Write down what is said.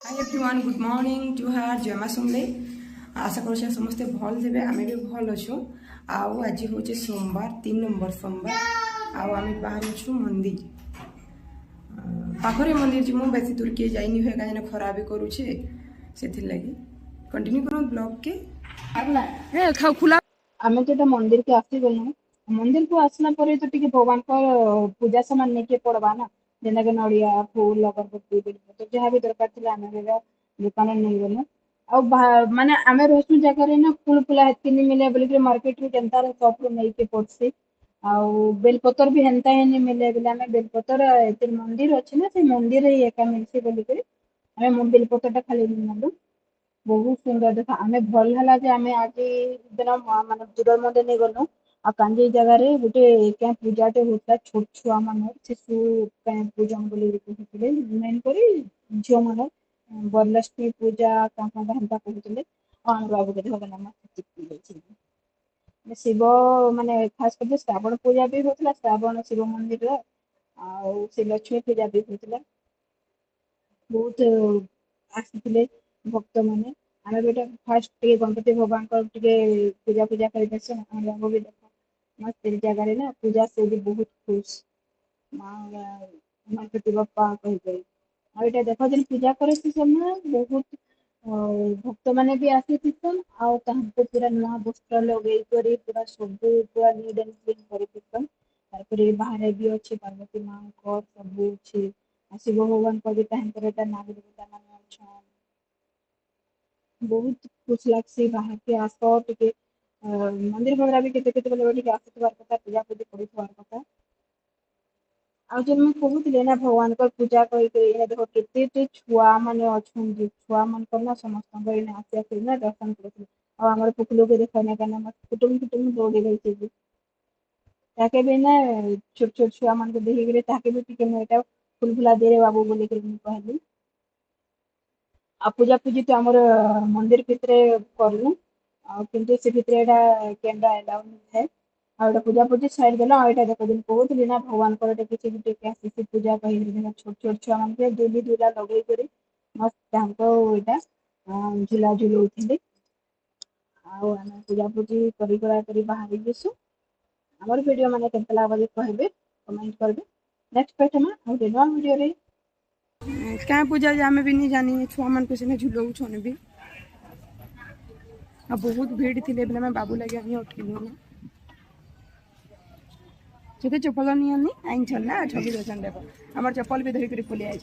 hi everyone good morning जुहार जय माँ सुनले आशा कर समस्ते भल थे आम भी भल अच्छु आज हूँ सोमवार 3 नंबर सोमवार आम बाहर अच्छु मंदिर पाखरे मंदिर जीमु बेसी दूर किए जाइनि हुए कहीं खरा भी करुचे से लगी कंटिन्यू करूँ ब्लॉग के खाओ खुला आम जो मंदिर के आसीगलु मंदिर को आसला पर तो टिके भगवान को पूजा सामान नहीं पड़वा ना जेना के नड़िया फूल अगरबत्ती बेलपत्र जहाँ भी दरकार थी आम दुकान नहीं गलु आ माने आम रोसु जगह ना फूल फूला हेतु नहीं मिले बोलिक मार्केट रू जनता सब नहीं के पड़सी आउ बेलपतर भी हेन्ता ही नहीं मिले बोले आम बेलपतर मंदिर अच्छे ना से मंदिर ही एका मिलसी बोलिक आम बेलपतर खाली नलु बहुत सुंदर देखा आम भल है जे आम आज दिन मान दूर मंदिर नहीं गलु आ कांजी जगार गोटे क्या पूजाटे होता छोट छुआ मान शिशु पूजन बोलते मेन कर झील मान वरलक्ष्मी पूजा हेन्ता कहते बाबू के देहनाम शिव माने खास कर श्रावण पूजा भी होता श्रावण शिव मंदिर से लक्ष्मी पूजा भी होता बहुत आसी भक्त मैंने आम बेटा फास्ट गणपति भगवान पूजा पूजा कर भी देख मस्त जगह ना पूजा से भी बहुत खुश गणपति बप्पा कही आईटा देख जन पूजा करे समय बहुत भक्त मैंने भी आसी पूरा नुआ वस्त्र लगे पूरा सब पूरा नीट एंड क्लीन कर बाहर भी अच्छे पार्वती माँ सब अच्छे शिव भगवान को भी नाग देवता मान अच्छा बहुत खुश लग्सी बाहर के आस टे मंदिर वगैरह भी केते आसुवार कथा पूजा पूजी कर कथा आ जो कहते ना भगवान को पूजा कर देख केते छुआ मैंने अच्छा छुआ मन कर समस्त आसी ना दर्शन कर पुकलू के देखने का कुटुम कुटुम दौड़ी रही ताके भी ना छोट छोट छुआ मान को देखिक ताके भी टिके मुझे फुल फुला दे बाबू बोलिक कहली आ पूजा पूजी तो आमर मंदिर भितर करूँ किंतु से भितर कैमरा एलाउ नहीं है आ पूजा पूजी साइड देला देख दिन कहते ना भगवान को किसी शिशु पूजा कही छोट छोट छुआ मान दुली दुला लगे मस्त यहाँ झूला झुलाऊे आम पूजा पूजी कर बाहर जीसु आमर वीडियो मैंने केमता लगे कहे कमेंट करेंगे नेक्स्ट पैटर्न गोटे नुआ वीडियो क्या पूजा आम भी नहीं जानी छुआ मान को सीना झुलाऊन भी आ बहुत भीड़ थी बोले बाबू लगे आनी अटकिलु ना चुके चप्पल नहीं आनी आइन छन ना छवि दर्शन देव आम चप्पल भी धरिक पलि आइ